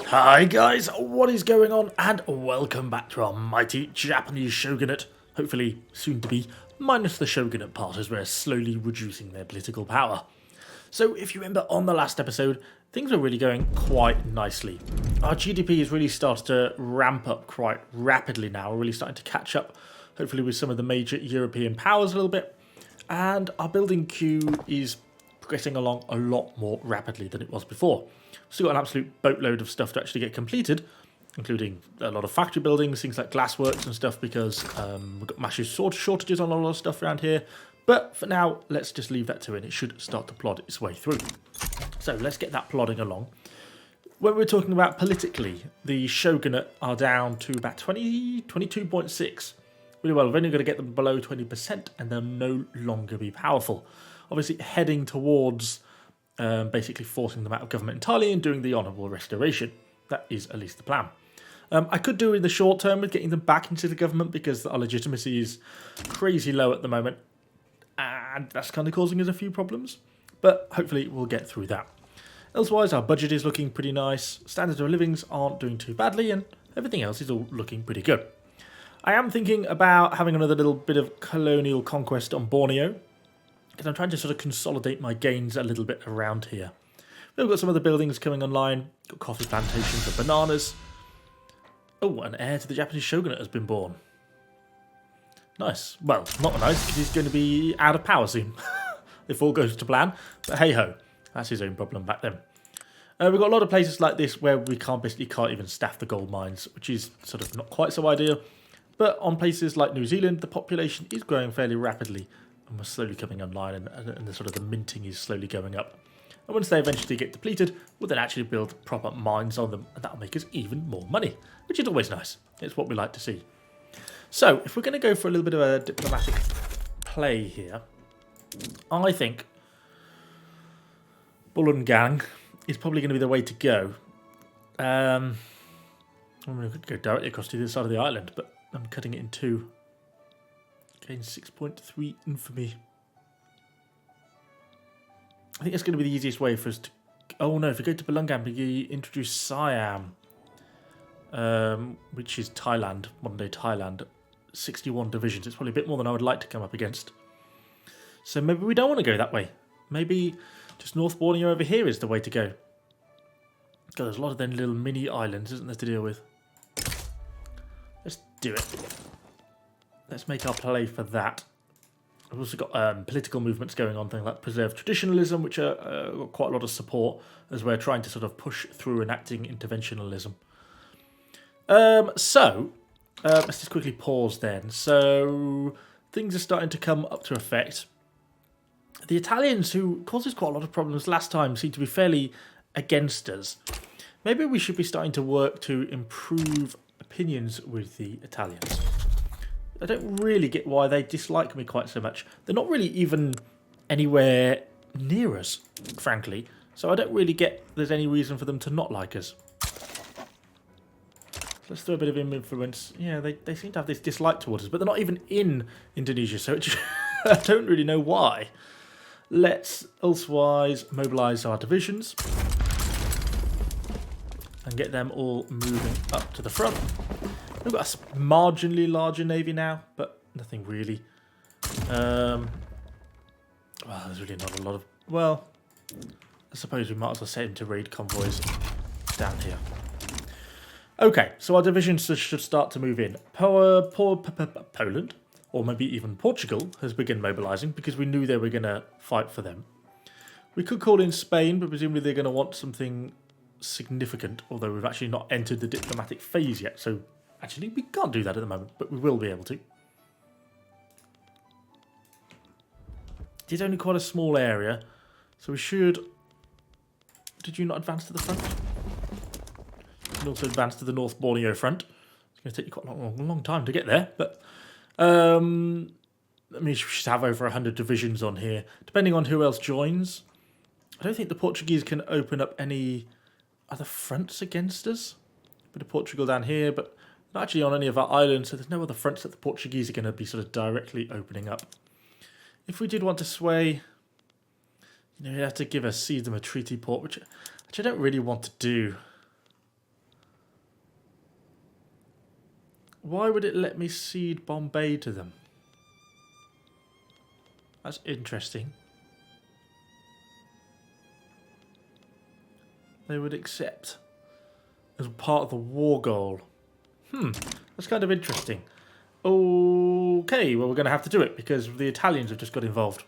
Hi guys, what is going on? And welcome back to our mighty Japanese Shogunate, hopefully soon to be, minus the Shogunate part as we're slowly reducing their political power. So if you remember on the last episode, things are really going quite nicely. Our GDP has really started to ramp up quite rapidly now, we're really starting to catch up, hopefully with some of the major European powers a little bit, and our building queue is progressing along a lot more rapidly than it was before. We've still got an absolute boatload of stuff to actually get completed, including a lot of factory buildings, things like glassworks and stuff, because we've got massive shortages on a lot of stuff around here. But for now, let's just leave that to it. It should start to plod its way through. So let's get that plodding along. When we're talking about politically, the Shogunate are down to about 22.6. Really well, we've only got to get them below 20% and they'll no longer be powerful. Obviously heading towards basically forcing them out of government entirely and doing the honourable restoration. That is at least the plan. I could do in the short term with getting them back into the government because our legitimacy is crazy low at the moment. And that's kind of causing us a few problems. But hopefully we'll get through that. Elsewise, our budget is looking pretty nice. Standards of livings aren't doing too badly and everything else is all looking pretty good. I am thinking about having another little bit of colonial conquest on Borneo, because I'm trying to sort of consolidate my gains a little bit around here. We've got some other buildings coming online, got coffee plantations and bananas. Oh, an heir to the Japanese Shogunate has been born. Nice. Well, not nice, because he's going to be out of power soon, if all goes to plan. But hey-ho, that's his own problem back then. We've got a lot of places like this where we basically can't even staff the gold mines, which is sort of not quite so ideal. But on places like New Zealand, the population is growing fairly rapidly, and we're slowly coming online, and the sort of the minting is slowly going up. And once they eventually get depleted, we'll then actually build proper mines on them, and that'll make us even more money, which is always nice. It's what we like to see. So, if we're going to go for a little bit of a diplomatic play here, I think Bull and Gang is probably going to be the way to go. I mean, we could go directly across to the other side of the island, but I'm cutting it in two. Gain 6.3 infamy. I think that's going to be the easiest way for us to... Oh no, if we go to Belungan, we introduce Siam, which is Thailand, modern day Thailand. 61 divisions. It's probably a bit more than I would like to come up against. So maybe we don't want to go that way. Maybe just North Borneo over here is the way to go. God, there's a lot of them little mini islands, isn't there, to deal with? Let's do it. Let's make our play for that. We've also got political movements going on, things like preserve traditionalism, which are got quite a lot of support as we're trying to sort of push through enacting interventionalism. Let's just quickly pause then. So things are starting to come up to effect. The Italians, who caused us quite a lot of problems last time, seem to be fairly against us. Maybe we should be starting to work to improve opinions with the Italians. I don't really get why they dislike me quite so much. They're not really even anywhere near us, frankly. So I don't really get there's any reason for them to not like us. Let's throw a bit of influence. Yeah, they seem to have this dislike towards us, but they're not even in Indonesia, so I don't really know why. Let's elsewise mobilise our divisions and get them all moving up to the front. We've got a marginally larger navy now, but nothing really. Well, there's really not a lot of... Well, I suppose we might as well set him to raid convoys down here. Okay, so our divisions should start to move in. Poland, or maybe even Portugal, has begun mobilising because we knew they were going to fight for them. We could call in Spain, but presumably they're going to want something significant, although we've actually not entered the diplomatic phase yet, so actually we can't do that at the moment, but we will be able to. It's only quite a small area, so we should... Did you not advance to the front? You can also advance to the North Borneo front. It's going to take you quite a long time to get there, but I mean, we should have over 100 divisions on here, depending on who else joins. I don't think the Portuguese can open up any other fronts against us. Bit of Portugal down here, but not actually on any of our islands, so there's no other fronts that the Portuguese are going to be sort of directly opening up. If we did want to sway, you know, you'd have to give us, cede them a treaty port, which I don't really want to do. Why would it let me cede Bombay to them? That's interesting. They would accept as part of the war goal. That's kind of interesting. Okay, well, we're going to have to do it because the Italians have just got involved.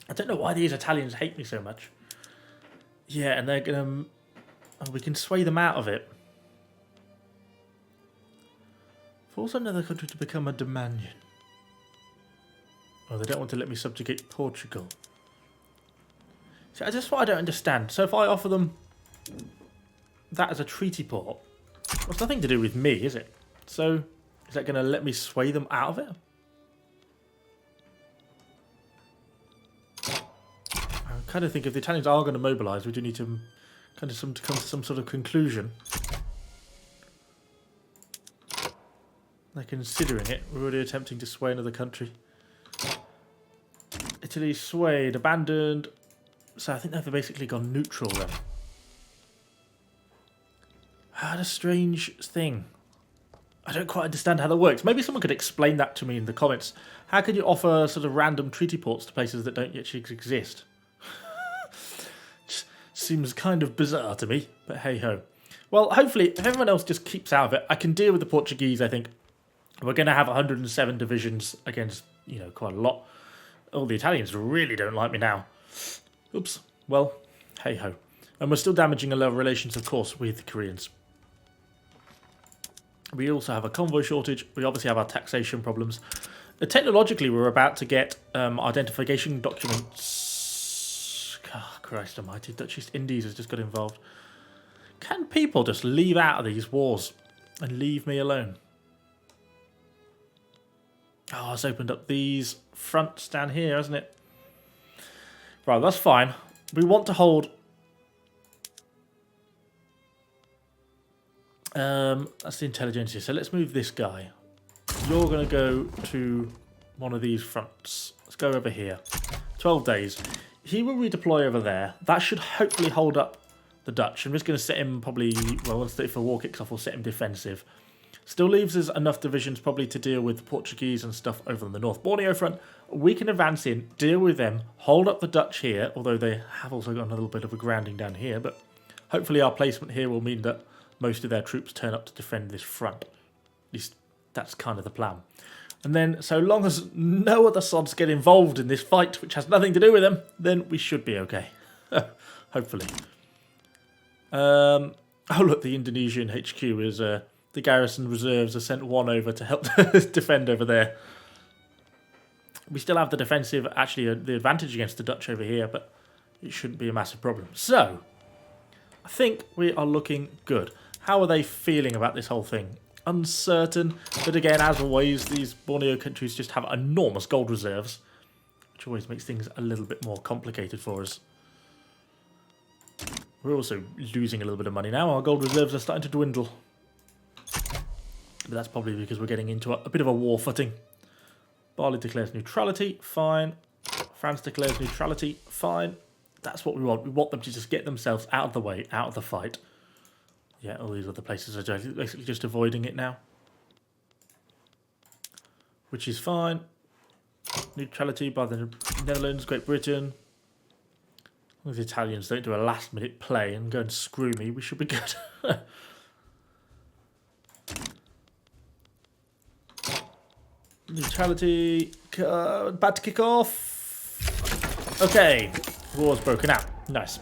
I don't know why these Italians hate me so much. Yeah, and they're going to... Oh, we can sway them out of it. Force another country to become a dominion. Oh, they don't want to let me subjugate Portugal. See, that's what I don't understand. So if I offer them that as a treaty port, well, it's nothing to do with me, is it? So is that going to let me sway them out of it? I kind of think if the Italians are going to mobilise, we do need to kind of come to some sort of conclusion. They're considering it. We're already attempting to sway another country. Italy swayed, abandoned. So I think they've basically gone neutral then. What a strange thing. I don't quite understand how that works. Maybe someone could explain that to me in the comments. How can you offer sort of random treaty ports to places that don't actually exist? Seems kind of bizarre to me, but hey ho. Well, hopefully, if everyone else just keeps out of it, I can deal with the Portuguese, I think. We're going to have 107 divisions against, you know, quite a lot. Oh, the Italians really don't like me now. Oops. Well, hey ho. And we're still damaging a lot of relations, of course, with the Koreans. We also have a convoy shortage. We obviously have our taxation problems. Technologically, we're about to get identification documents. Oh, Christ almighty, Dutch East Indies has just got involved. Can people just leave out of these wars and leave me alone? Oh, it's opened up these fronts down here, hasn't it? Right, that's fine. We want to hold... that's the intelligentsia. So let's move this guy. You're going to go to one of these fronts. Let's go over here. 12 days. He will redeploy over there. That should hopefully hold up the Dutch. I'm just going to set him probably... Well, once if the war kicks off, we'll set him defensive. Still leaves us enough divisions probably to deal with the Portuguese and stuff over on the North Borneo front. We can advance in, deal with them, hold up the Dutch here, although they have also got a little bit of a grounding down here, but hopefully our placement here will mean that most of their troops turn up to defend this front. At least that's kind of the plan. And then, so long as no other sods get involved in this fight, which has nothing to do with them, then we should be okay. Hopefully. Oh look, the Indonesian HQ is... the garrison reserves are sent one over to help defend over there. We still have the defensive, actually the advantage against the Dutch over here, but it shouldn't be a massive problem. So, I think we are looking good. How are they feeling about this whole thing? Uncertain, but again, as always, these Borneo countries just have enormous gold reserves, which always makes things a little bit more complicated for us. We're also losing a little bit of money now. Our gold reserves are starting to dwindle. But that's probably because we're getting into a bit of a war footing. Bali declares neutrality, fine. France declares neutrality, fine. That's what we want. We want them to just get themselves out of the way, out of the fight. Yeah, all these other places are basically just avoiding it now. Which is fine. Neutrality by the Netherlands, Great Britain. As long as the Italians don't do a last minute play and go and screw me, we should be good. Neutrality, about to kick off. Okay, war's broken out. Nice.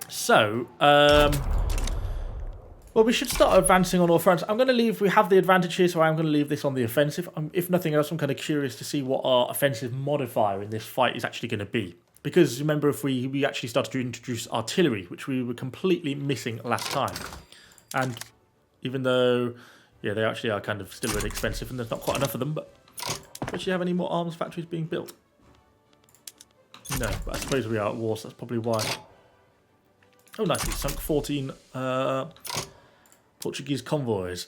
So, well, we should start advancing on all fronts. I'm going to leave, we have the advantage here, so I'm going to leave this on the offensive. If nothing else, I'm kind of curious to see what our offensive modifier in this fight is actually going to be. Because remember, if we actually started to introduce artillery, which we were completely missing last time. And even though, yeah, they actually are kind of still really expensive and there's not quite enough of them, but do you have any more arms factories being built? No, but I suppose we are at war, so that's probably why. Oh, nice, we sunk 14 Portuguese convoys.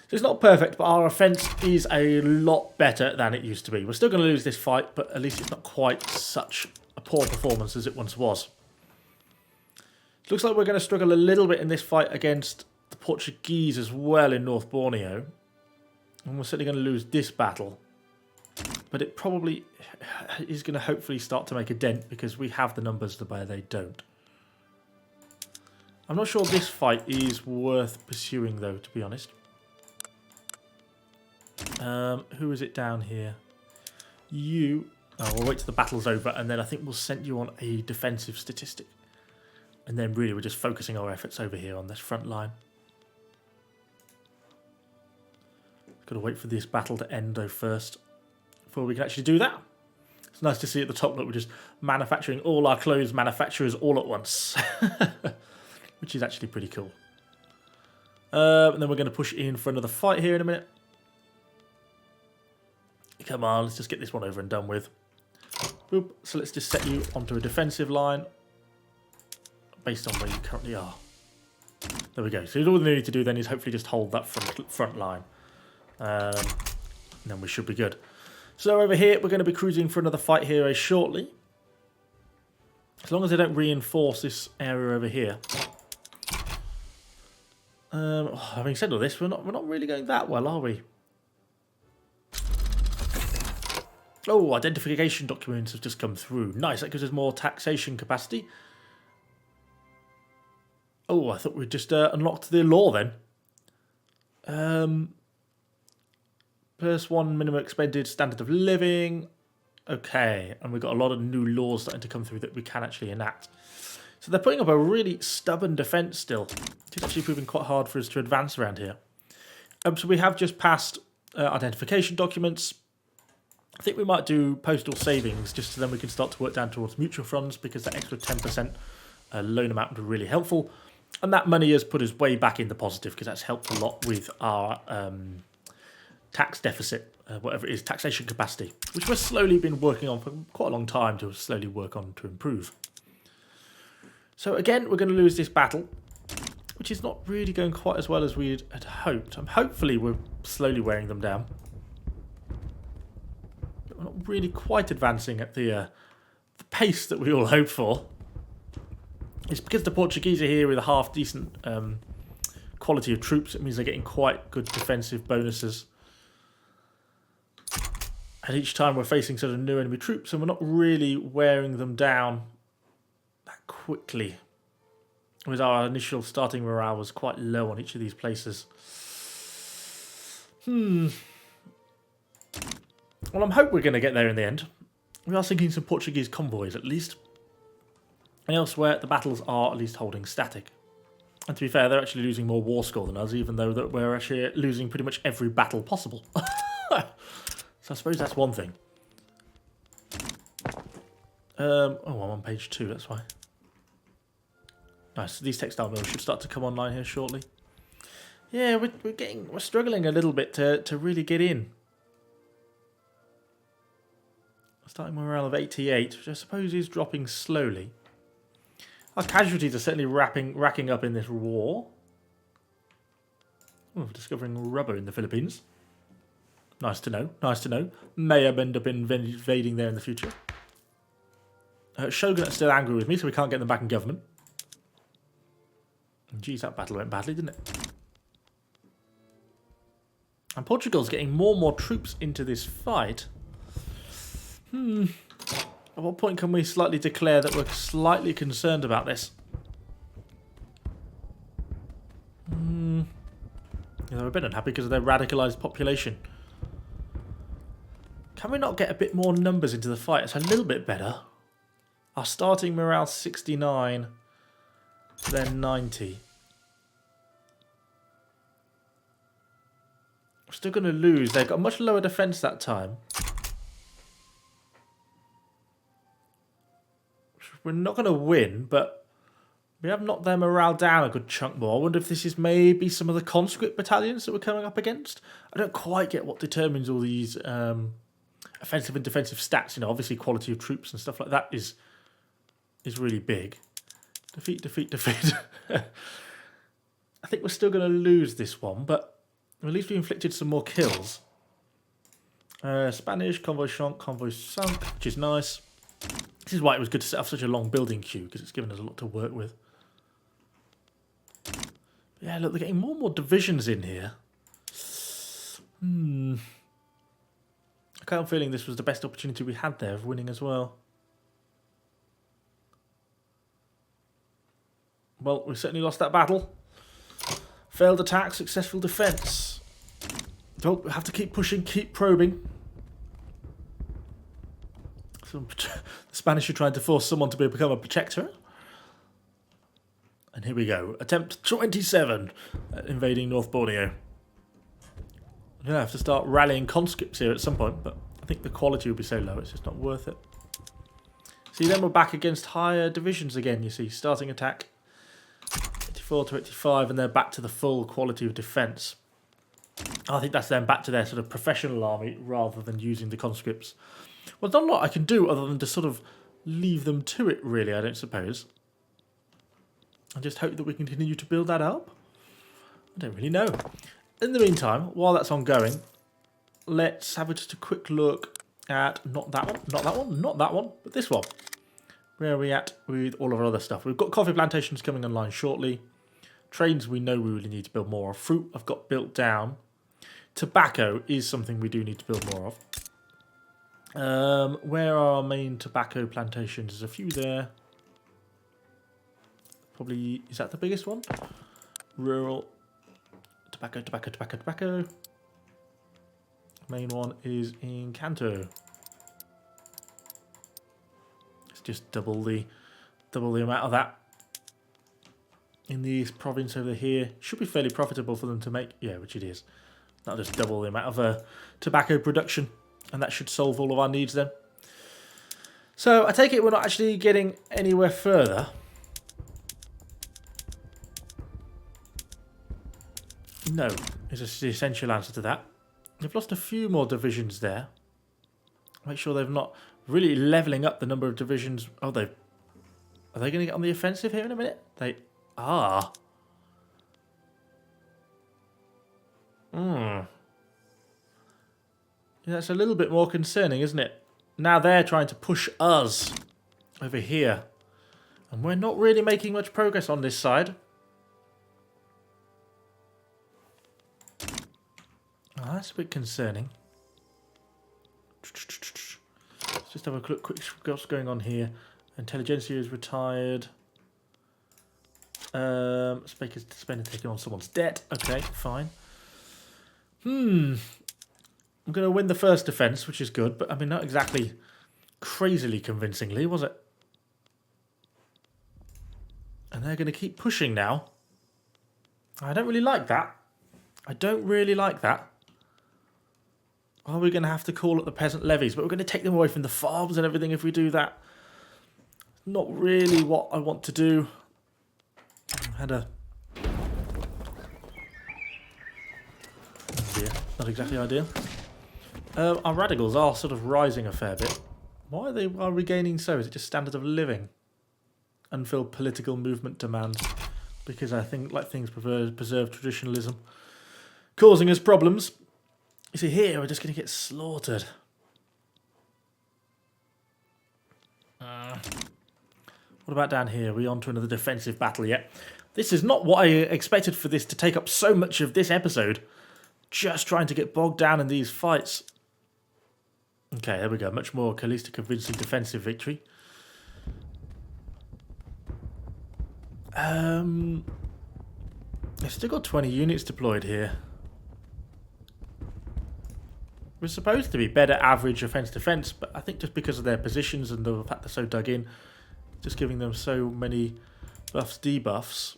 So it's not perfect, but our offence is a lot better than it used to be. We're still going to lose this fight, but at least it's not quite such a poor performance as it once was. It looks like we're going to struggle a little bit in this fight against the Portuguese as well in North Borneo. And we're certainly going to lose this battle. But it probably is going to hopefully start to make a dent because we have the numbers where they don't. I'm not sure this fight is worth pursuing though, to be honest. Who is it down here? You... Oh, we'll wait till the battle's over and then I think we'll send you on a defensive statistic. And then really we're just focusing our efforts over here on this front line. Got to wait for this battle to end though first before we can actually do that. It's nice to see at the top that we're just manufacturing all our clothes manufacturers all at once. Which is actually pretty cool. And then we're going to push in for another fight here in a minute. Come on, let's just get this one over and done with. Boop. So let's just set you onto a defensive line based on where you currently are. There we go. So all we need to do then is hopefully just hold that front line. And then we should be good. So over here, we're going to be cruising for another fight here shortly. As long as they don't reinforce this area over here. Having said all this, we're not really going that well, are we? Oh, identification documents have just come through. Nice, that gives us more taxation capacity. Oh, I thought we'd just unlocked the law then. +1 minimum expended standard of living. Okay, and we've got a lot of new laws starting to come through that we can actually enact. So they're putting up a really stubborn defence still. It's actually proving quite hard for us to advance around here. So we have just passed identification documents. I think we might do postal savings just so then we can start to work down towards mutual funds because that extra 10% loan amount would be really helpful. And that money has put us way back in the positive because that's helped a lot with our tax deficit, whatever it is, taxation capacity, which we've slowly been working on for quite a long time to slowly work on to improve. So again, we're going to lose this battle, which is not really going quite as well as we had hoped. Hopefully we're slowly wearing them down. But we're not really quite advancing at the pace that we all hoped for. It's because the Portuguese are here with a half decent quality of troops. It means they're getting quite good defensive bonuses. And each time we're facing sort of new enemy troops and we're not really wearing them down that quickly. Whereas our initial starting morale was quite low on each of these places. Well, I'm hoping we're going to get there in the end. We are sinking some Portuguese convoys at least. And elsewhere, the battles are at least holding static. And to be fair, they're actually losing more war score than us, even though that we're actually losing pretty much every battle possible. So I suppose that's one thing. Oh, I'm on page 2, that's why. Nice, these textile mills should start to come online here shortly. Yeah, we're struggling a little bit to really get in. Starting morale of 88, which I suppose is dropping slowly. Our casualties are certainly racking up in this war. Oh, discovering rubber in the Philippines. Nice to know, nice to know. May end up invading there in the future. Shogunate's still angry with me, so we can't get them back in government. Geez, that battle went badly, didn't it? And Portugal's getting more and more troops into this fight. At what point can we slightly declare that we're slightly concerned about this? Yeah, they're a bit unhappy because of their radicalised population. Can we not get a bit more numbers into the fight? It's a little bit better. Our starting morale 69, then 90. We're still going to lose. They've got a much lower defence that time. We're not going to win, but we have knocked their morale down a good chunk more. I wonder if this is maybe some of the conscript battalions that we're coming up against. I don't quite get what determines all these offensive and defensive stats. You know, obviously quality of troops and stuff like that is really big. Defeat, defeat, defeat. I think we're still going to lose this one, but at least we inflicted some more kills. Spanish, convoy sunk, which is nice. This is why it was good to set up such a long building queue, because it's given us a lot to work with. Yeah, look, they're getting more and more divisions in here. I kind of feeling this was the best opportunity we had there of winning as well. Well, we certainly lost that battle. Failed attack, successful defense. Well, we have to keep pushing, keep probing. So, the Spanish are trying to force someone to become a protectorate. And here we go. Attempt 27 at invading North Borneo. I'm going to have to start rallying conscripts here at some point, but I think the quality will be so low, it's just not worth it. See, then we're back against higher divisions again, you see. Starting attack, 84 to 85, and they're back to the full quality of defence. I think that's then back to their sort of professional army, rather than using the conscripts. Well, there's not a lot I can do other than to sort of leave them to it, really, I don't suppose. I just hope that we can continue to build that up. I don't really know. In the meantime, while that's ongoing, let's have just a quick look at not that one, not that one, not that one, but this one. Where are we at with all of our other stuff? We've got coffee plantations coming online shortly. Trains we know we really need to build more of. Fruit I've got built down. Tobacco is something we do need to build more of. Where are our main tobacco plantations? There's a few there. Probably, is that the biggest one? Rural tobacco, tobacco, tobacco, tobacco. Main one is in Kanto. It's just double the amount of that. In the East province over here, should be fairly profitable for them to make. Yeah, which it is. That'll just double the amount of tobacco production, and that should solve all of our needs then. So I take it we're not actually getting anywhere further. No, is the essential answer to that. They've lost a few more divisions there. Make sure they've not really levelling up the number of divisions. Oh, are they going to get on the offensive here in a minute? They are. Yeah, that's a little bit more concerning, isn't it? Now they're trying to push us over here. And we're not really making much progress on this side. Oh, that's a bit concerning. Let's just have a quick what's going on here. Intelligentsia is retired. Spender taking on someone's debt. Okay, fine. I'm going to win the first defence, which is good, but I mean, not exactly crazily convincingly, was it? And they're going to keep pushing now. I don't really like that. I don't really like that. Are we going to have to call up the peasant levies? But we're going to take them away from the farms and everything if we do that. Not really what I want to do. I had a... Oh dear, not exactly ideal. Our radicals are sort of rising a fair bit. Why are we gaining so? Is it just standard of living? Unfilled political movement demands. Because I think like things preserve traditionalism. Causing us problems. You see here, we're just going to get slaughtered. What about down here? Are we on to another defensive battle yet? This is not what I expected for this to take up so much of this episode. Just trying to get bogged down in these fights. Okay, there we go. Much more, at least a convincing defensive victory. I've still got 20 units deployed here. We're supposed to be better average offense-defense, but I think just because of their positions and the fact they're so dug in, just giving them so many buffs, debuffs.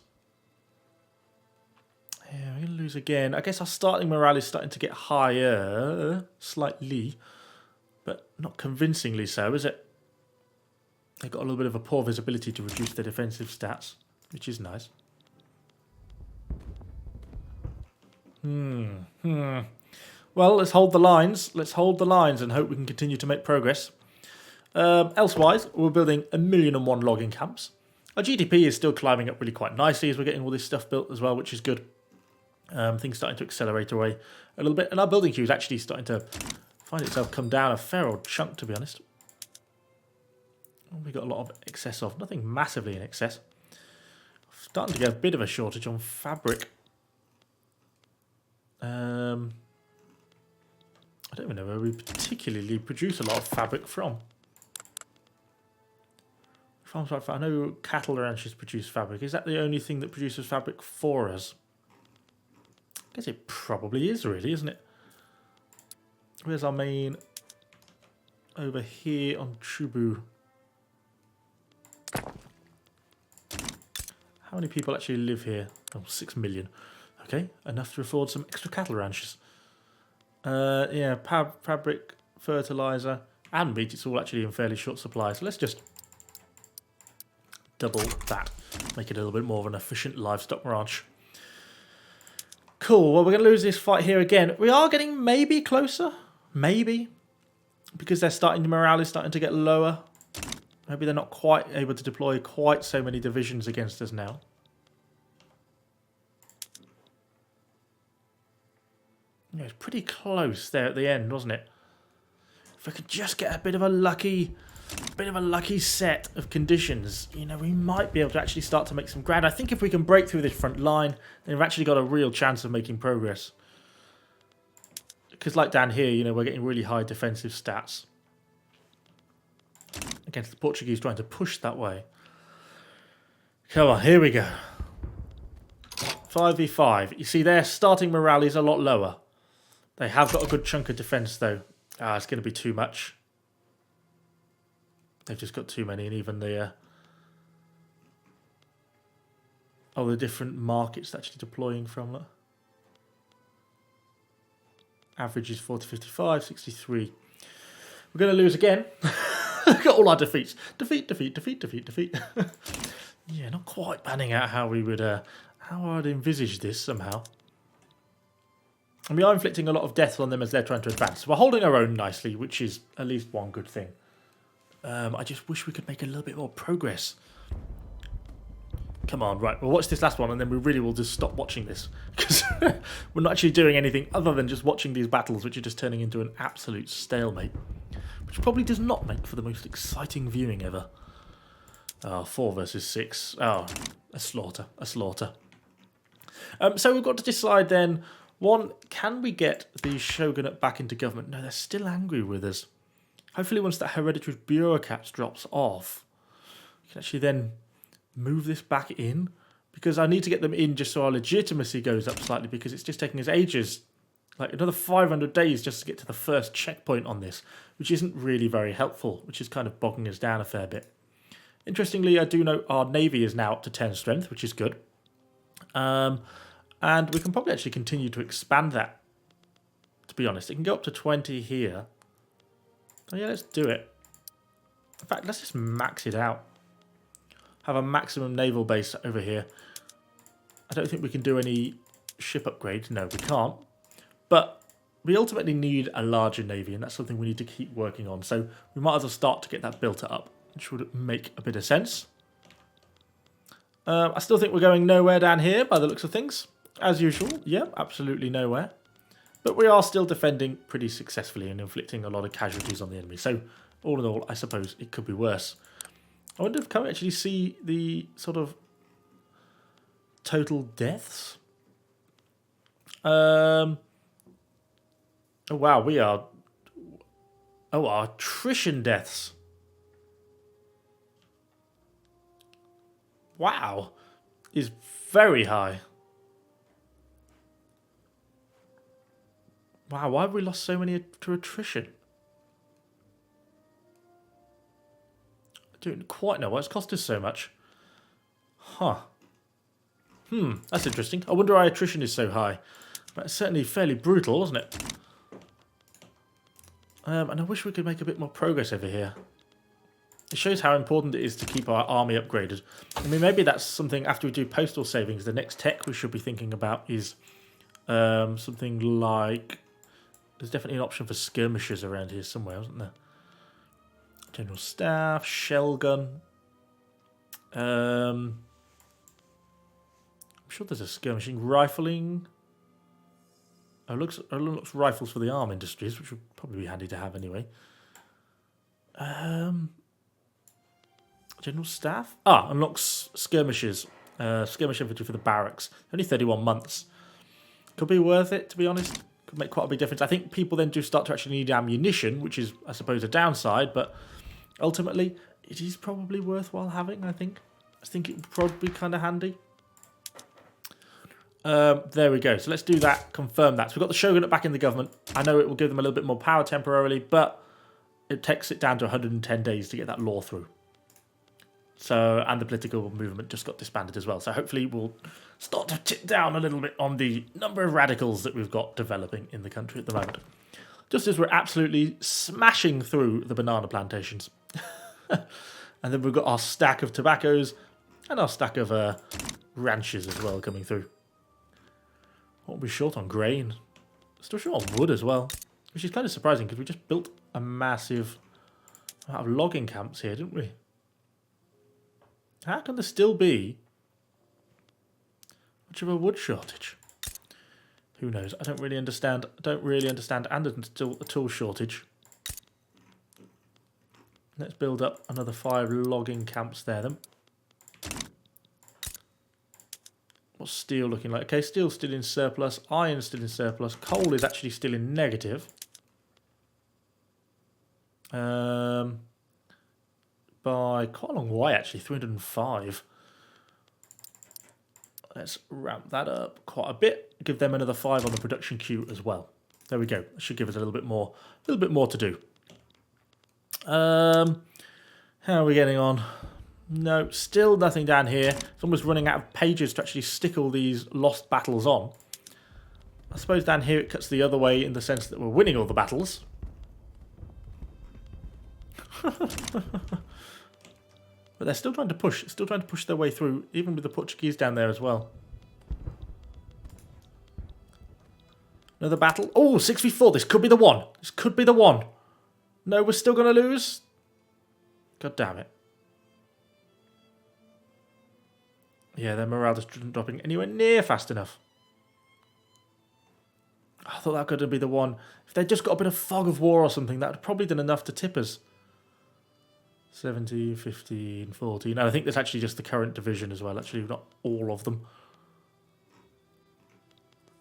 Yeah, we're going to lose again. I guess our starting morale is starting to get higher, slightly, but not convincingly so, is it? They've got a little bit of a poor visibility to reduce their defensive stats, which is nice. Well, let's hold the lines. Let's hold the lines and hope we can continue to make progress. Elsewise, we're building 1,000,001 logging camps. Our GDP is still climbing up really quite nicely as we're getting all this stuff built as well, which is good. Things starting to accelerate away a little bit. And our building queue is actually starting to find itself come down a fair old chunk, to be honest. We've got a lot of excess of. Nothing massively in excess. Starting to get a bit of a shortage on fabric. don't even know where we particularly produce a lot of fabric from. Farms like I know cattle ranches produce fabric. Is that the only thing that produces fabric for us? I guess it probably is, really, isn't it? Where's our main? Over here on Chubu. How many people actually live here? Oh, 6 million. Okay, enough to afford some extra cattle ranches. Yeah, fabric, fertilizer, and meat. It's all actually in fairly short supply. So let's just double that. Make it a little bit more of an efficient livestock ranch. Cool. Well, we're going to lose this fight here again. We are getting maybe closer. Maybe. Because morale is starting to get lower. Maybe they're not quite able to deploy quite so many divisions against us now. Yeah, it's pretty close there at the end, wasn't it? If we could just get a bit of a lucky set of conditions, you know, we might be able to actually start to make some ground. I think if we can break through this front line, then we've actually got a real chance of making progress. Because like down here, you know, we're getting really high defensive stats against the Portuguese trying to push that way. Come on, here we go. 5v5. You see their starting morale is a lot lower. They have got a good chunk of defence though. It's going to be too much. They've just got too many, and even the the different markets they're actually deploying from. Look. Average is 40, 55, 63. We're going to lose again. Look at all our defeats. Defeat. Yeah, not quite panning out how we would, how I'd envisage this somehow. And we are inflicting a lot of death on them as they're trying to advance. We're holding our own nicely, which is at least one good thing. I just wish we could make a little bit more progress. Come on, right, we'll watch this last one and then we really will just stop watching this. Because we're not actually doing anything other than just watching these battles, which are just turning into an absolute stalemate. Which probably does not make for the most exciting viewing ever. 4 versus 6. Oh, a slaughter, a slaughter. So we've got to decide then, one, can we get the Shogunate back into government? No, they're still angry with us. Hopefully once that hereditary bureaucrat drops off, we can actually then move this back in. Because I need to get them in just so our legitimacy goes up slightly, because it's just taking us ages. Like another 500 days just to get to the first checkpoint on this, which isn't really very helpful, which is kind of bogging us down a fair bit. Interestingly, I do know our navy is now up to 10 strength, which is good. And we can probably actually continue to expand that, to be honest. It can go up to 20 here. Oh yeah, let's do it. In fact, let's just max it out. Have a maximum naval base over here. I don't think we can do any ship upgrades. No, we can't. But we ultimately need a larger navy, and that's something we need to keep working on. So we might as well start to get that built up, which would make a bit of sense. I still think we're going nowhere down here by the looks of things. As usual, yeah, absolutely nowhere. But we are still defending pretty successfully and inflicting a lot of casualties on the enemy. So all in all, I suppose it could be worse. I wonder if can we actually see the sort of total deaths? Oh wow, we are... Oh, our attrition deaths. Wow, is very high. Wow, why have we lost so many to attrition? I don't quite know why it's cost us so much. Huh. That's interesting. I wonder why attrition is so high. That's certainly fairly brutal, wasn't it? And I wish we could make a bit more progress over here. It shows how important it is to keep our army upgraded. I mean, maybe that's something after we do postal savings. The next tech we should be thinking about is something like... There's definitely an option for skirmishers around here somewhere, isn't there? General staff, shell gun. I'm sure there's a skirmishing, rifling. Oh, looks rifles for the arm industries, which would probably be handy to have anyway. General staff. Unlocks skirmishers. Skirmish infantry for the barracks. Only 31 months. Could be worth it, to be honest. Could make quite a big difference. I think people then do start to actually need ammunition, which is, I suppose, a downside, but ultimately, it is probably worthwhile having, I think. I think it would probably be kind of handy. There we go. So let's do that, confirm that. So we've got the Shogunate back in the government. I know it will give them a little bit more power temporarily, but it takes it down to 110 days to get that law through. So, and the political movement just got disbanded as well. So hopefully we'll start to tip down a little bit on the number of radicals that we've got developing in the country at the moment. Just as we're absolutely smashing through the banana plantations. And then we've got our stack of tobaccos and our stack of ranches as well coming through. What are we short on? Grain. Still short on wood as well. Which is kind of surprising because we just built a massive amount of logging camps here, didn't we? How can there still be much of a wood shortage? Who knows? I don't really understand. And there's still a tool shortage. Let's build up another 5 logging camps there then. What's steel looking like? Okay, steel's still in surplus. Iron's still in surplus. Coal is actually still in negative. By quite a long way actually, 305. Let's ramp that up quite a bit. Give them another 5 on the production queue as well. There we go. That should give us a little bit more to do. How are we getting on? No, still nothing down here. It's almost running out of pages to actually stick all these lost battles on. I suppose down here it cuts the other way in the sense that we're winning all the battles. But they're still trying to push. Still trying to push their way through, even with the Portuguese down there as well. Another battle. Oh, 6v4. This could be the one. This could be the one. No, we're still going to lose. God damn it. Yeah, their morale just isn't dropping anywhere near fast enough. I thought that could be the one. If they'd just got a bit of fog of war or something, that would have probably done enough to tip us. 17, 15, 14. No, I think that's actually just the current division as well. Actually, not all of them.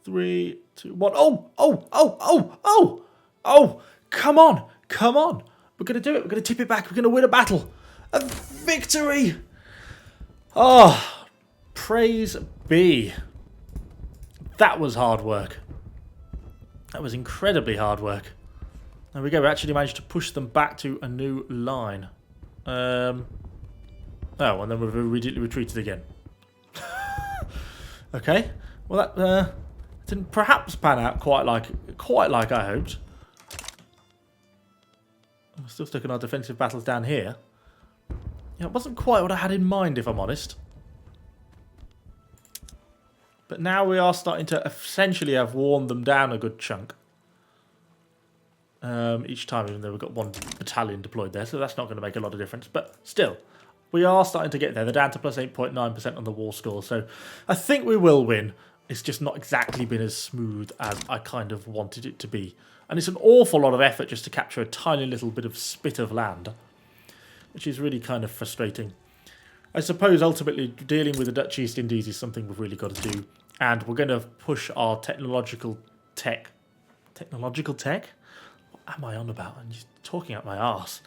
3, 2, 1. Oh! Come on! Come on! We're going to do it. We're going to tip it back. We're going to win a battle. A victory! Oh, praise be. That was hard work. That was incredibly hard work. There we go. We actually managed to push them back to a new line. Oh, and then we've immediately retreated again. Okay. Well, that didn't perhaps pan out quite like I hoped. We're still stuck in our defensive battles down here. Yeah, it wasn't quite what I had in mind, if I'm honest. But now we are starting to essentially have worn them down a good chunk. Each time, even though we've got 1 battalion deployed there, so that's not going to make a lot of difference. But still, we are starting to get there. They're down to plus 8.9% on the war score, so I think we will win. It's just not exactly been as smooth as I kind of wanted it to be. And it's an awful lot of effort just to capture a tiny little bit of spit of land, which is really kind of frustrating. I suppose ultimately dealing with the Dutch East Indies is something we've really got to do. And we're going to push our technological tech? What am I on about? I'm just talking out my arse.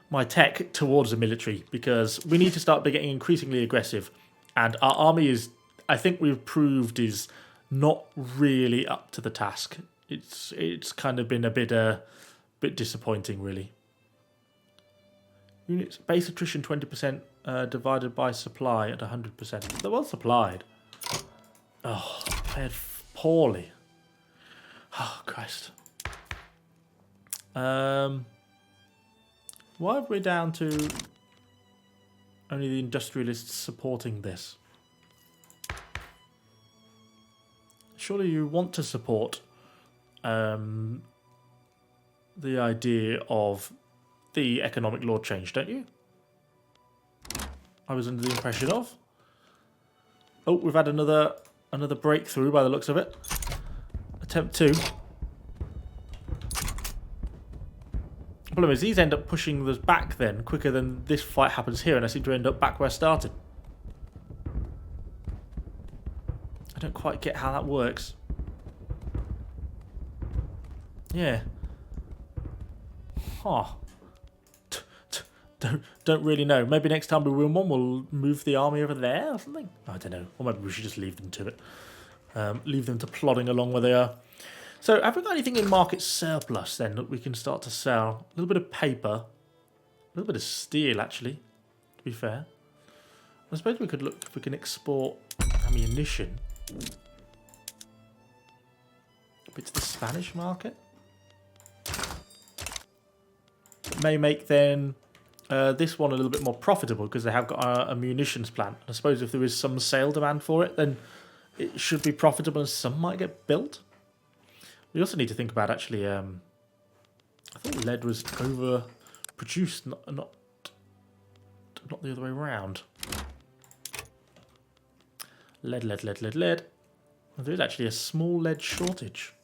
My tech towards the military, because we need to start getting increasingly aggressive. And our army is, I think we've proved, is not really up to the task. It's kind of been a bit disappointing, really. Units base attrition 20% divided by supply at 100%. They're well supplied. Oh, fared poorly. Oh, Christ. Why are we down to only the industrialists supporting this? Surely you want to support the idea of the economic law change, don't you? I was under the impression of. Oh, we've had another breakthrough by the looks of it. Attempt 2. The problem is these end up pushing us back then quicker than this fight happens here, and I seem to end up back where I started. I don't quite get how that works. Yeah. Huh. Don't really know. Maybe next time we win one, we'll move the army over there or something. I don't know. Or maybe we should just leave them to it. Leave them to plodding along where they are. So, have we got anything in market surplus then that we can start to sell? A little bit of paper. A little bit of steel, actually, to be fair. I suppose we could look if we can export ammunition. It's the Spanish market. It may make then this one a little bit more profitable because they have got a munitions plant. I suppose if there is some sale demand for it, then it should be profitable and some might get built. We also need to think about actually, I thought lead was overproduced, not the other way around. Lead. Well, there is actually a small lead shortage,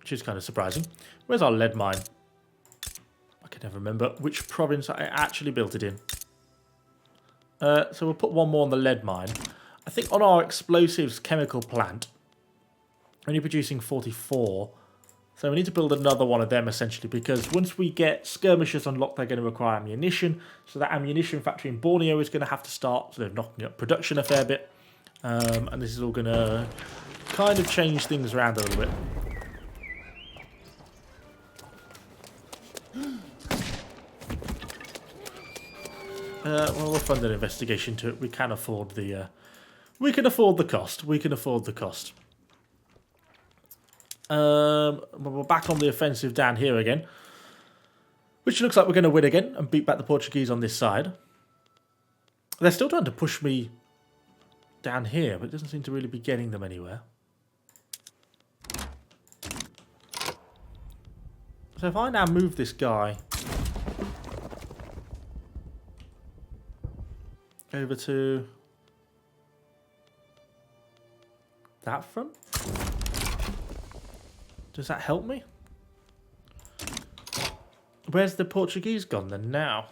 which is kind of surprising. Where's our lead mine? I can never remember which province I actually built it in. So we'll put one more on the lead mine. I think on our explosives chemical plant, only producing 44. So we need to build another one of them essentially, because once we get skirmishers unlocked, they're going to require ammunition. So that ammunition factory in Borneo is going to have to start sort of knocking up production a fair bit. And this is all going to kind of change things around a little bit. Well, we'll fund an investigation to it. We can afford the cost. We're back on the offensive down here again, which looks like we're going to win again and beat back the Portuguese on this side. They're still trying to push me down here, but it doesn't seem to really be getting them anywhere. So if I now move this guy over to that front, does that help me? Where's the Portuguese gone then now?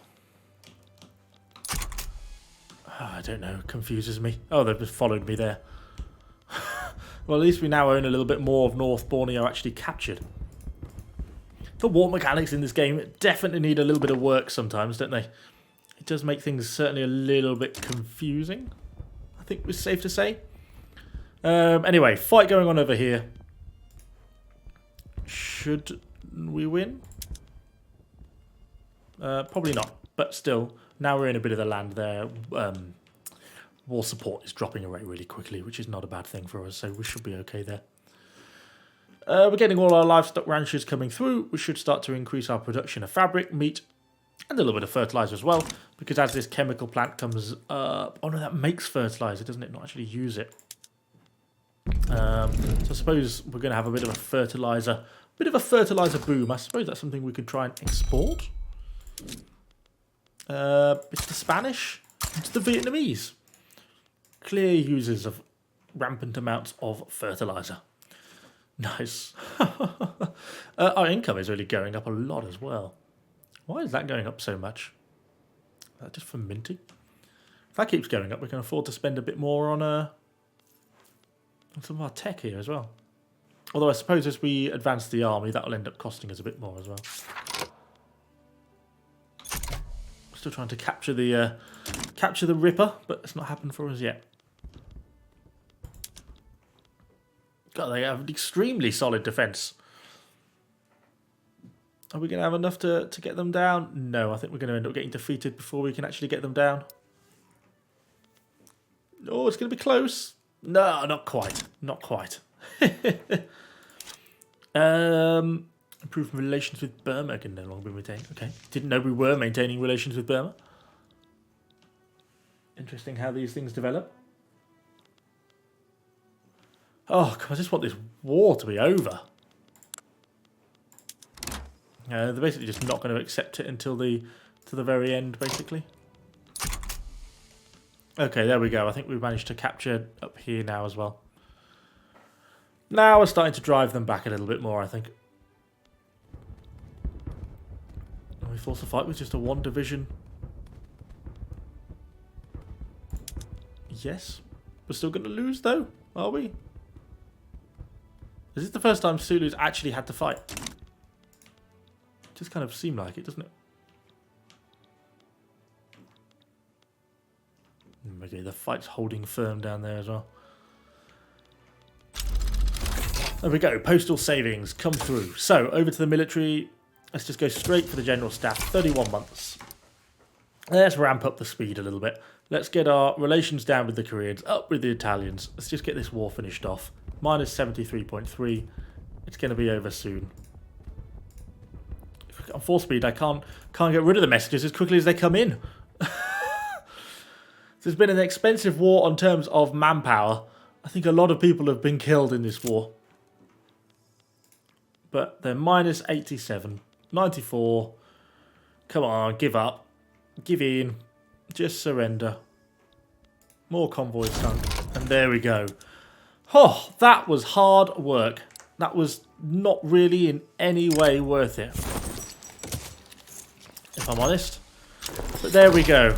Oh, I don't know. Confuses me. Oh, they've just followed me there. Well, at least we now own a little bit more of North Borneo actually captured. The war mechanics in this game definitely need a little bit of work sometimes, don't they? It does make things certainly a little bit confusing, I think it's safe to say. Anyway, fight going on over here. Should we win? Probably not, but still, now we're in a bit of the land there. War support is dropping away really quickly, which is not a bad thing for us, so we should be okay there. We're getting all our livestock ranches coming through. We should start to increase our production of fabric, meat, and a little bit of fertilizer as well, because as this chemical plant comes up... Oh no, that makes fertilizer, doesn't it? Not actually use it. So I suppose we're going to have a bit of a fertilizer boom. I suppose that's something we could try and export. It's the Spanish, it's the Vietnamese. Clear users of rampant amounts of fertilizer. Nice. Our income is really going up a lot as well. Why is that going up so much? Is that just for minting? If that keeps going up, we can afford to spend a bit more on some of our tech here as well. Although I suppose as we advance the army, that'll end up costing us a bit more as well. Still trying to capture the Ripper, but it's not happened for us yet. God, they have an extremely solid defense. Are we going to have enough to get them down? No, I think we're going to end up getting defeated before we can actually get them down. Oh, it's going to be close. No, not quite. Not quite. Improved relations with Burma can no longer be maintained. Okay. Didn't know we were maintaining relations with Burma. Interesting how these things develop. Oh, God, I just want this war to be over. They're basically just not going to accept it until to the very end, basically. Okay, there we go. I think we've managed to capture up here now as well. Now we're starting to drive them back a little bit more, I think. Are we forced to fight with just a one division? Yes. We're still going to lose, though, are we? Is this the first time Sulu's actually had to fight? It just kind of seemed like it, doesn't it? Okay, the fight's holding firm down there as well. There we go, postal savings come through. So, over to the military. Let's just go straight for the general staff, 31 months. Let's ramp up the speed a little bit. Let's get our relations down with the Koreans, up with the Italians. Let's just get this war finished off. Minus 73.3. It's going to be over soon. On 4 speed, I can't get rid of the messages as quickly as they come in. There's been an expensive war on terms of manpower. I think a lot of people have been killed in this war. But they're minus 87, 94. Come on, give up. Give in. Just surrender. More convoys sunk. And there we go. Oh, that was hard work. That was not really in any way worth it, if I'm honest. But there we go.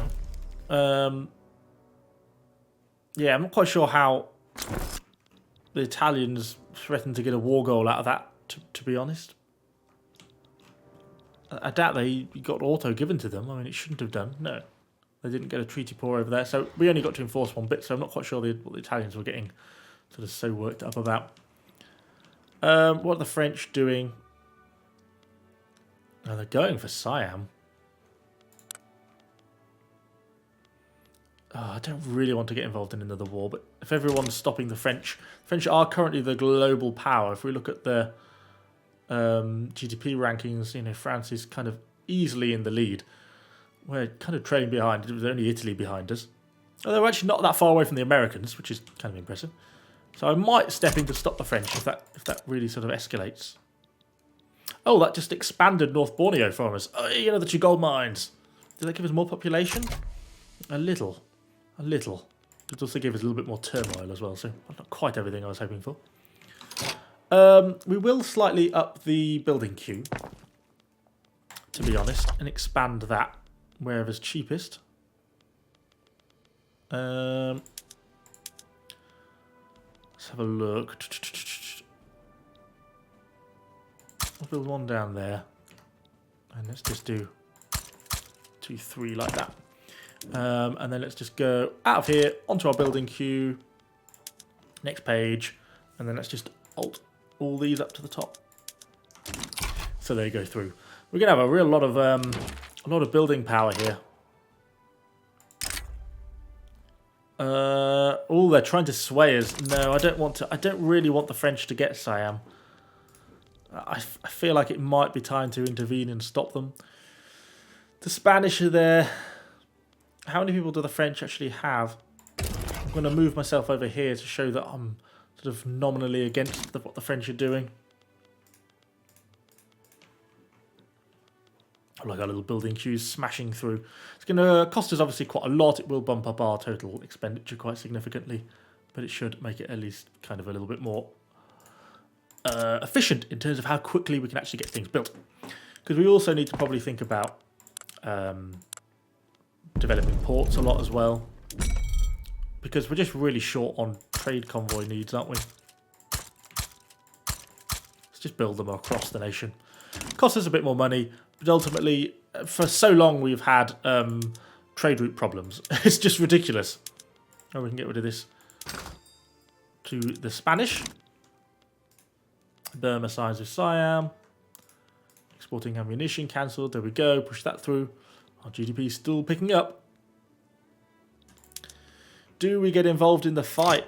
Yeah, I'm not quite sure how the Italians threatened to get a war goal out of that, to be honest. I doubt they got auto given to them. I mean, it shouldn't have done. No, they didn't get a treaty pour over there. So we only got to enforce 1 bit, so I'm not quite sure what the Italians were getting sort of so worked up about. What are the French doing? Oh, they're going for Siam. Oh, I don't really want to get involved in another war, but if everyone's stopping the French are currently the global power. If we look at the GDP rankings, you know, France is kind of easily in the lead. We're kind of trailing behind. It was only Italy behind us. Although we're actually not that far away from the Americans, which is kind of impressive. So I might step in to stop the French if that really sort of escalates. Oh, that just expanded North Borneo for us. Oh, you know, the 2 gold mines. Did that give us more population? A little. A little. It also gave us a little bit more turmoil as well, so not quite everything I was hoping for. We will slightly up the building queue, to be honest, and expand that wherever's cheapest. Let's have a look. I'll build one down there. And let's just do 2, 3 like that. And then let's just go out of here onto our building queue. Next page. And then let's just alt all these up to the top. So they go through. We're gonna have a lot of building power here. Oh, they're trying to sway us. No, I don't really want the French to get Siam. I feel like it might be time to intervene and stop them. The Spanish are there. How many people do the French actually have? I'm going to move myself over here to show that I'm sort of nominally against what the French are doing. I like our little building queues smashing through. It's going to cost us obviously quite a lot. It will bump up our total expenditure quite significantly, but it should make it at least kind of a little bit more efficient in terms of how quickly we can actually get things built. Because we also need to probably think about developing ports a lot as well, because we're just really short on trade convoy needs, aren't we? Let's just build them across the nation. Costs us a bit more money, but ultimately, for so long we've had trade route problems. It's just ridiculous. Oh, we can get rid of this to the Spanish. Burma signs with Siam. Exporting ammunition cancelled. There we go. Push that through. Our GDP is still picking up. Do we get involved in the fight?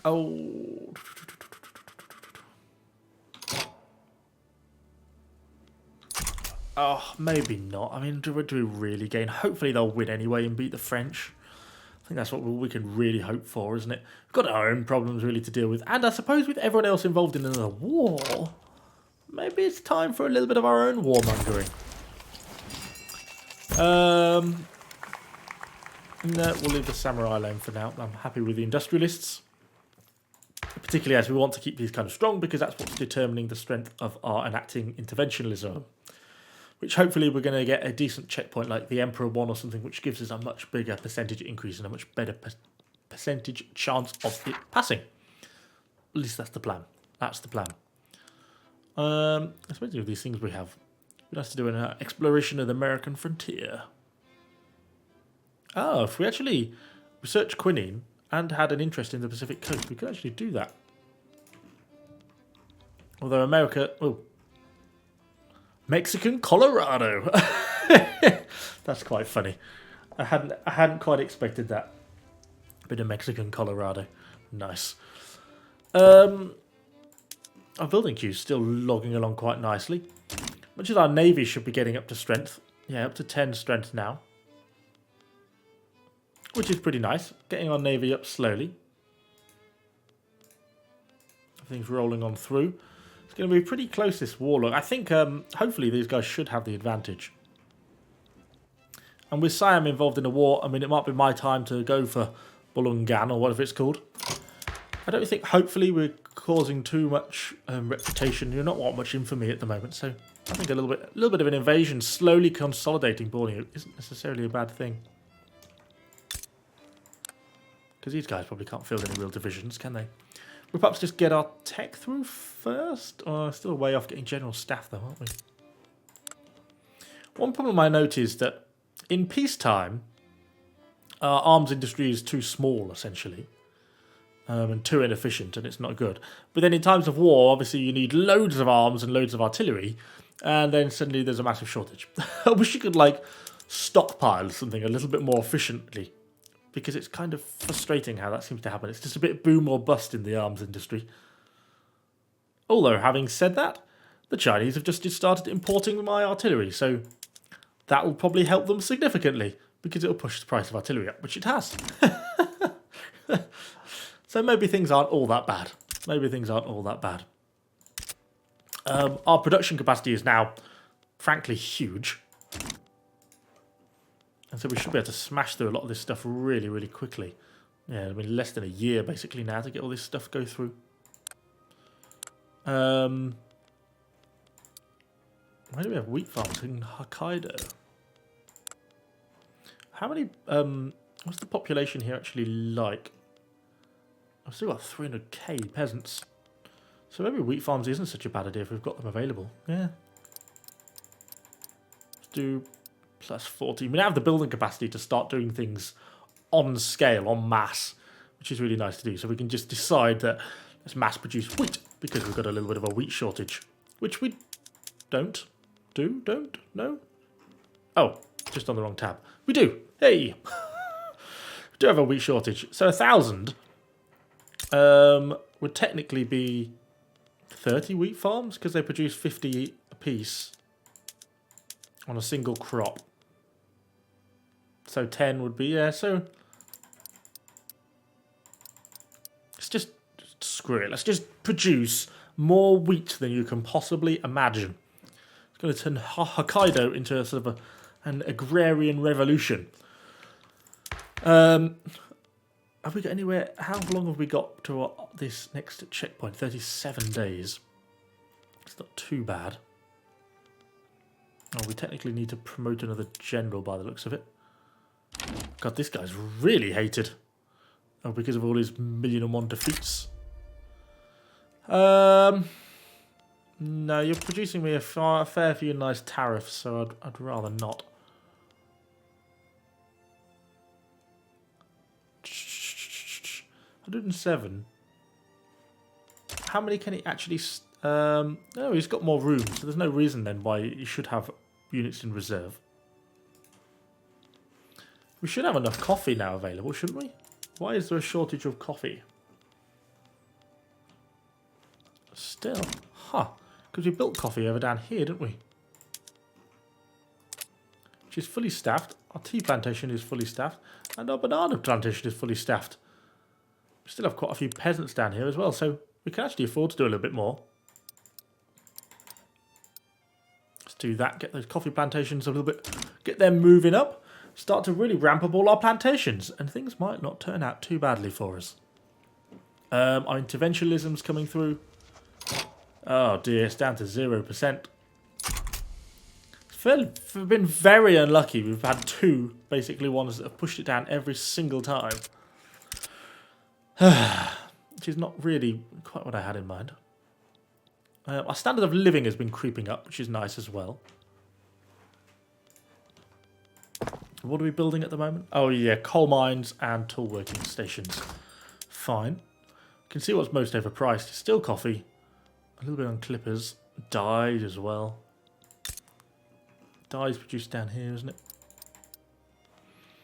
Oh. Oh, maybe not. I mean, do we really gain? Hopefully they'll win anyway and beat the French. I think that's what we can really hope for, isn't it? We've got our own problems really to deal with. And I suppose with everyone else involved in another war, maybe it's time for a little bit of our own warmongering. No, we'll leave the samurai alone for now. I'm happy with the industrialists. Particularly as we want to keep these kind of strong, because that's what's determining the strength of our enacting interventionism. Which hopefully we're going to get a decent checkpoint like the Emperor 1 or something, which gives us a much bigger percentage increase and a much better percentage chance of it passing. At least that's the plan. That's the plan. Especially with these things we have. We'd have to do an exploration of the American frontier. Oh, if we actually researched quinine and had an interest in the Pacific coast, we could actually do that. Although America... Oh. Mexican Colorado. That's quite funny. I hadn't quite expected that. Bit of Mexican Colorado. Nice. Our building queue's still logging along quite nicely. Much as our navy should be getting up to strength. Yeah, up to 10 strength now. Which is pretty nice. Getting our navy up slowly. Everything's rolling on through. It's going to be pretty close, this war. Look, I think hopefully these guys should have the advantage. And with Siam involved in a war, I mean, it might be my time to go for Bulungan or whatever it's called. I don't think, hopefully, we're causing too much reputation. You're not want much infamy at the moment, so I think a little bit of an invasion, slowly consolidating Borneo, isn't necessarily a bad thing. Because these guys probably can't field any real divisions, can they? We'll perhaps just get our tech through first. Oh, still a way off getting general staff, though, aren't we? One problem I noticed that in peacetime, our arms industry is too small, essentially. And too inefficient, and it's not good. But then in times of war, obviously you need loads of arms and loads of artillery, and then suddenly there's a massive shortage. I wish you could, like, stockpile something a little bit more efficiently, because it's kind of frustrating how that seems to happen. It's just a bit boom or bust in the arms industry. Although, having said that, the Chinese have just started importing my artillery, so that will probably help them significantly, because it'll push the price of artillery up, which it has. So maybe things aren't all that bad. Maybe things aren't all that bad. Our production capacity is now, frankly, huge. And so we should be able to smash through a lot of this stuff really, really quickly. Yeah, I mean, less than a year, basically, now to get all this stuff go through. Where do we have wheat farms? In Hokkaido. How many... what's the population here actually like? I've still got 300k peasants. So maybe wheat farms isn't such a bad idea if we've got them available. Yeah. Let's do plus 40. We now have the building capacity to start doing things on scale, on mass, which is really nice to do. So we can just decide that let's mass produce wheat because we've got a little bit of a wheat shortage, which we don't. No? Oh, just on the wrong tab. We do. Hey! We do have a wheat shortage. So 1,000 would technically be 30 wheat farms because they produce 50 apiece on a single crop. So 10 would be, yeah, so let's just screw it. Let's just produce more wheat than you can possibly imagine. It's going to turn Hokkaido into a sort of an agrarian revolution. Have we got anywhere? How long have we got to this next checkpoint? 37 days. It's not too bad. Oh, we technically need to promote another general by the looks of it. God, this guy's really hated. Oh, because of all his 1,000,001 defeats. No, you're producing me a fair few nice tariffs, so I'd rather not. 107. How many can he actually... no, he's got more room, so there's no reason then why you should have units in reserve. We should have enough coffee now available, shouldn't we? Why is there a shortage of coffee? Still. Huh. Because we built coffee over down here, didn't we? Which is fully staffed. Our tea plantation is fully staffed. And our banana plantation is fully staffed. We still have quite a few peasants down here as well, so we can actually afford to do a little bit more. Let's do that, get those coffee plantations a little bit, get them moving up, start to really ramp up all our plantations, and things might not turn out too badly for us. Our interventionism's coming through. Oh dear, it's down to 0%. We've been very unlucky. We've had two, basically, ones that have pushed it down every single time. which is not really quite what I had in mind. Our standard of living has been creeping up, which is nice as well. What are we building at the moment? Oh yeah, coal mines and tool working stations. Fine. You can see what's most overpriced. Still coffee. A little bit on clippers. Dyed as well. Dye's produced down here, isn't it?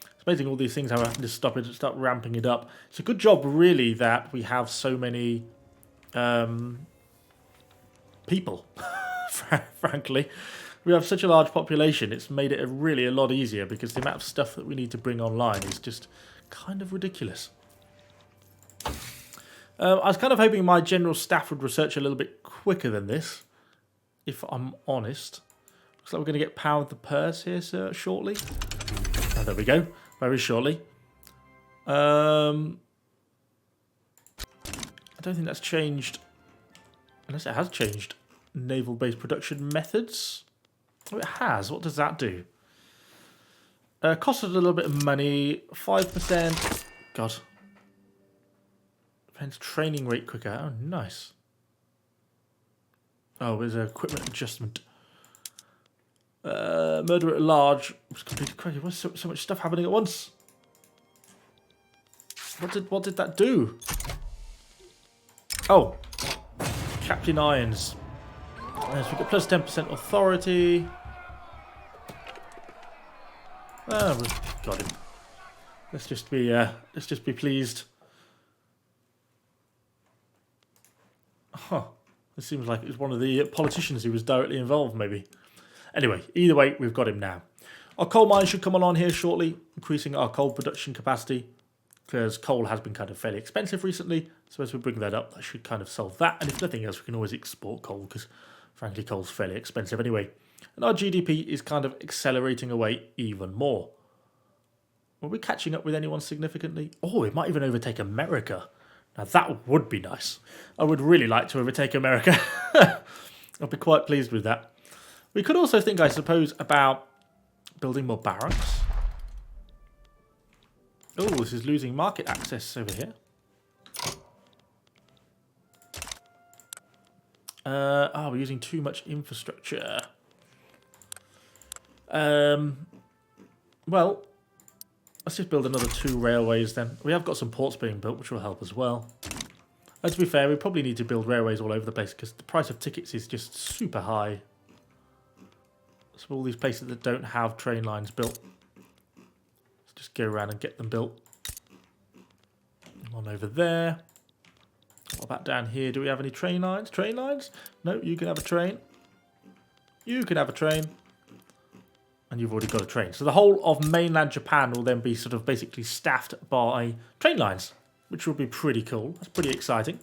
It's amazing all these things how I have to stop it and start ramping it up. It's a good job really that we have so many people, frankly. We have such a large population, it's made it really a lot easier because the amount of stuff that we need to bring online is just kind of ridiculous. I was kind of hoping my general staff would research a little bit quicker than this, if I'm honest. Looks like we're going to get power of the purse here shortly. Oh, there we go, very shortly. I don't think that's changed, unless it has changed naval-based production methods. Oh, it has. What does that do? Costed a little bit of money. 5%. God. Depends training rate quicker. Oh, nice. Oh, there's an equipment adjustment. Murder at large. Was completed quickly. What's so much stuff happening at once? What did that do? Oh. Captain Irons. So we got plus 10% authority. Oh, we've got him. Let's just be pleased. Huh. It seems like it was one of the politicians who was directly involved, maybe. Anyway, either way, we've got him now. Our coal mine should come on here shortly, increasing our coal production capacity, because coal has been kind of fairly expensive recently. So as we bring that up, that should kind of solve that. And if nothing else, we can always export coal, because frankly, coal's fairly expensive anyway. And our GDP is kind of accelerating away even more. Are we catching up with anyone significantly? Oh, it might even overtake America. Now that would be nice. I would really like to overtake America. I'll be quite pleased with that. We could also think, I suppose, about building more barracks. Oh, this is losing market access over here. We're using too much infrastructure. Well, let's just build another 2 railways then. We have got some ports being built, which will help as well. And to be fair, we probably need to build railways all over the place because the price of tickets is just super high. So all these places that don't have train lines built, let's just go around and get them built. One over there. What about down here? Do we have any train lines? Train lines? No, you can have a train. You can have a train. And you've already got a train. So the whole of mainland Japan will then be sort of basically staffed by train lines, which will be pretty cool. That's pretty exciting.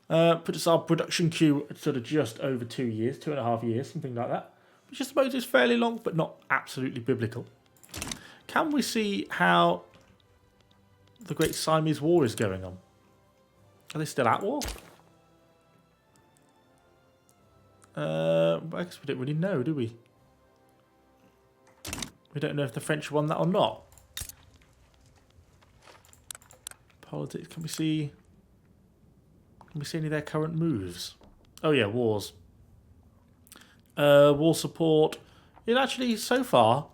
Put us our production queue at sort of just over 2 years, 2.5 years, something like that. Which I suppose is fairly long, but not absolutely biblical. Can we see how the Great Siamese War is going on? Are they still at war? I guess we don't really know, do we? We don't know if the French won that or not. Politics. Can we see any of their current moves? Oh yeah, wars. War support. It actually so far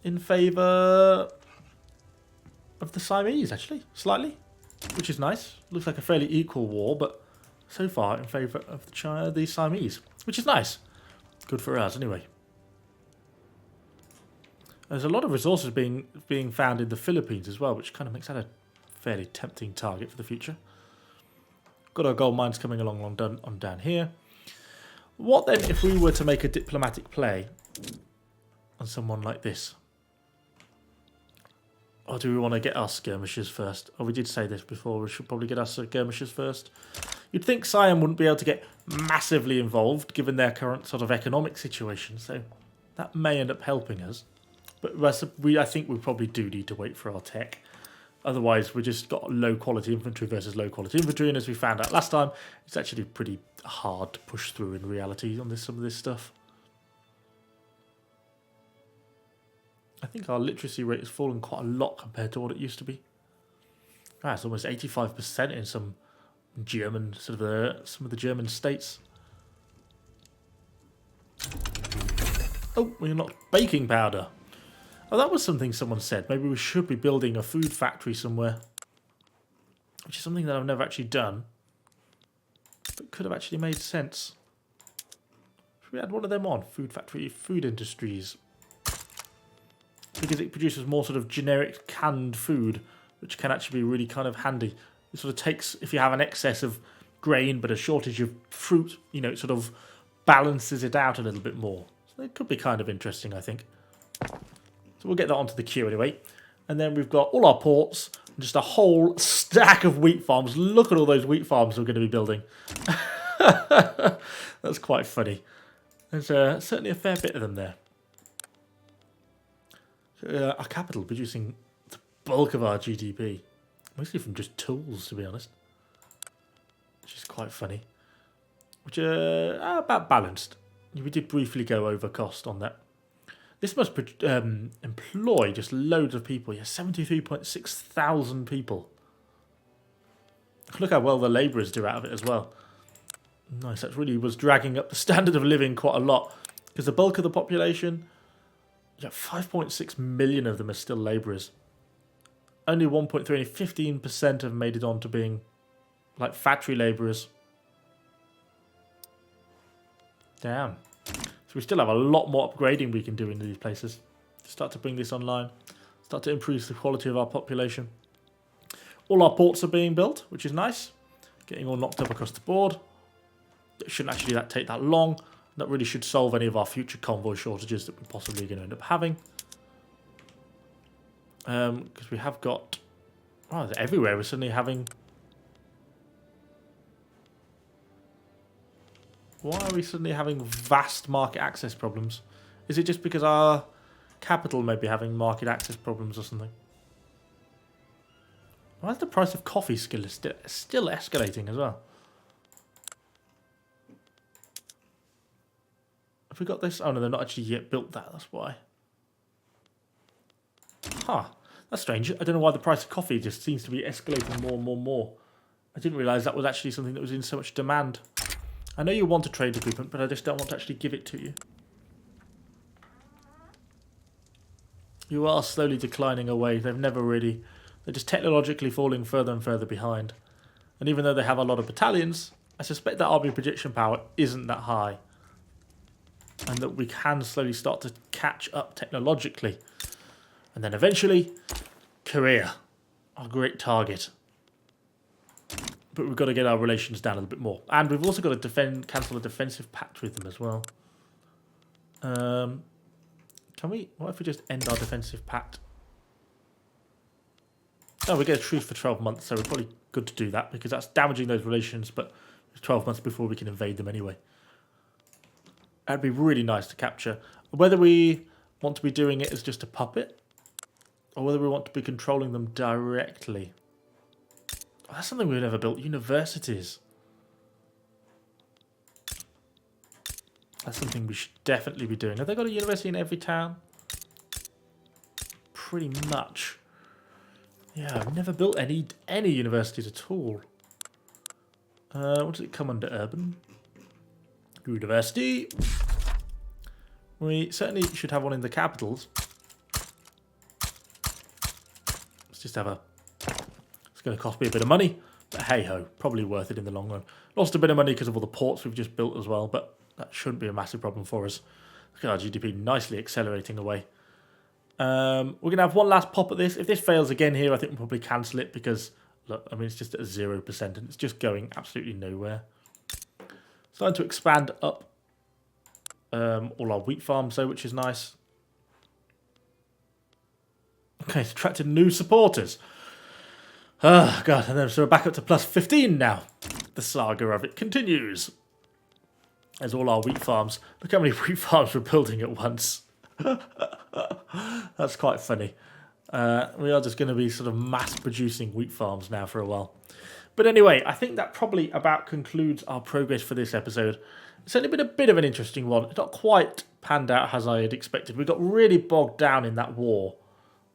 in favour of the Siamese, actually, slightly, which is nice. Looks like a fairly equal war, but so far in favour of the Siamese, which is nice. Good for us, anyway. There's a lot of resources being found in the Philippines as well, which kind of makes that a fairly tempting target for the future. Got our gold mines coming along on down here. What then if we were to make a diplomatic play on someone like this? Or do we want to get our skirmishers first? Oh, we did say this before. We should probably get our skirmishers first. You'd think Siam wouldn't be able to get massively involved given their current sort of economic situation, so that may end up helping us. But I think we probably do need to wait for our tech. Otherwise, we just got low quality infantry versus low quality infantry, and as we found out last time, it's actually pretty hard to push through in reality on some of this stuff. I think our literacy rate has fallen quite a lot compared to what it used to be. Ah, it's almost 85% in some German, some of the German states. Oh, we're not baking powder. Oh, that was something someone said. Maybe we should be building a food factory somewhere. Which is something that I've never actually done. But could have actually made sense. Should we add one of them on? Food factory, food industries. Because it produces more sort of generic canned food, which can actually be really kind of handy. It sort of takes, if you have an excess of grain but a shortage of fruit, you know, it sort of balances it out a little bit more. So it could be kind of interesting, I think. So we'll get that onto the queue anyway. And then we've got all our ports, and just a whole stack of wheat farms. Look at all those wheat farms we're going to be building. That's quite funny. There's certainly a fair bit of them there. Our capital producing the bulk of our GDP. Mostly from just tools, to be honest. Which is quite funny. Which are about balanced. We did briefly go over cost on that. This must employ just loads of people. Yeah, 73.6 thousand people. Look how well the labourers do out of it as well. Nice, that really was dragging up the standard of living quite a lot. Because the bulk of the population, yeah, 5.6 million of them are still labourers. Only 1.3, only 15% have made it on to being like factory labourers. Damn. So we still have a lot more upgrading we can do in these places. Start to bring this online. Start to improve the quality of our population. All our ports are being built, which is nice. Getting all knocked up across the board. It shouldn't actually take that long. That really should solve any of our future convoy shortages that we're possibly going to end up having. Because we have got... Oh, everywhere we're suddenly having... Why are we suddenly having vast market access problems? Is it just because our capital may be having market access problems or something? Why is the price of coffee still escalating as well? Have we got this? Oh no, they're not actually yet built that, that's why. Huh, that's strange. I don't know why the price of coffee just seems to be escalating more and more and more. I didn't realise that was actually something that was in so much demand. I know you want a trade agreement, but I just don't want to actually give it to you. You are slowly declining away. They've never really... They're just technologically falling further and further behind. And even though they have a lot of battalions, I suspect that army projection power isn't that high. And that we can slowly start to catch up technologically. And then eventually, Korea, our great target. But we've got to get our relations down a little bit more. And we've also got to cancel a defensive pact with them as well. Can we... What if we just end our defensive pact? Oh, we get a truce for 12 months, so we're probably good to do that, because that's damaging those relations, but it's 12 months before we can invade them anyway. That'd be really nice to capture. Whether we want to be doing it as just a puppet, or whether we want to be controlling them directly. Oh, that's something we've never built. Universities. That's something we should definitely be doing. Have they got a university in every town? Pretty much. Yeah, I've never built any universities at all. What does it come under? Urban? University. We certainly should have one in the capitals. Let's just have a... It's going to cost me a bit of money, but hey-ho, probably worth it in the long run. Lost a bit of money because of all the ports we've just built as well, but that shouldn't be a massive problem for us. Look at our GDP nicely accelerating away. We're going to have one last pop at this. If this fails again here, I think we'll probably cancel it because, look, I mean, it's just at 0% and it's just going absolutely nowhere. Starting to expand up all our wheat farms, though, which is nice. Okay, it's attracted new supporters. Oh, God, and then so we're back up to plus 15 now. The saga of it continues. There's all our wheat farms. Look how many wheat farms we're building at once. That's quite funny. We are just going to be sort of mass producing wheat farms now for a while. But anyway, I think that probably about concludes our progress for this episode. It's only been a bit of an interesting one. It's not quite panned out as I had expected. We got really bogged down in that war.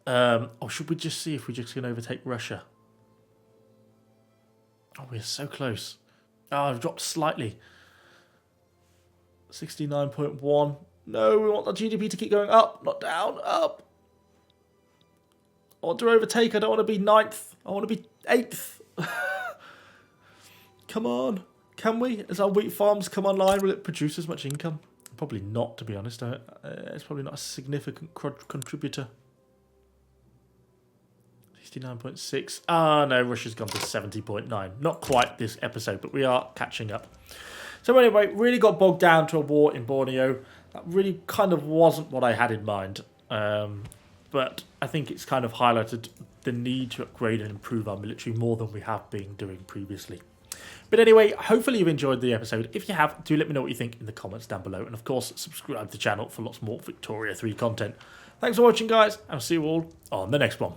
Or should we just see if we just can overtake Russia? Oh, we're so close. Oh, I've dropped slightly. 69.1. No, we want the GDP to keep going up, not down, up. I want to overtake. I don't want to be 9th. I want to be 8th. Come on. Can we? As our wheat farms come online, will it produce as much income? Probably not, to be honest. It's probably not a significant contributor. 69.6. Ah, no, Russia's gone to 70.9. Not quite this episode, but we are catching up. So anyway, really got bogged down to a war in Borneo. That really kind of wasn't what I had in mind. But I think it's kind of highlighted the need to upgrade and improve our military more than we have been doing previously. But anyway, hopefully you've enjoyed the episode. If you have, do let me know what you think in the comments down below. And of course, subscribe to the channel for lots more Victoria 3 content. Thanks for watching, guys. I'll see you all on the next one.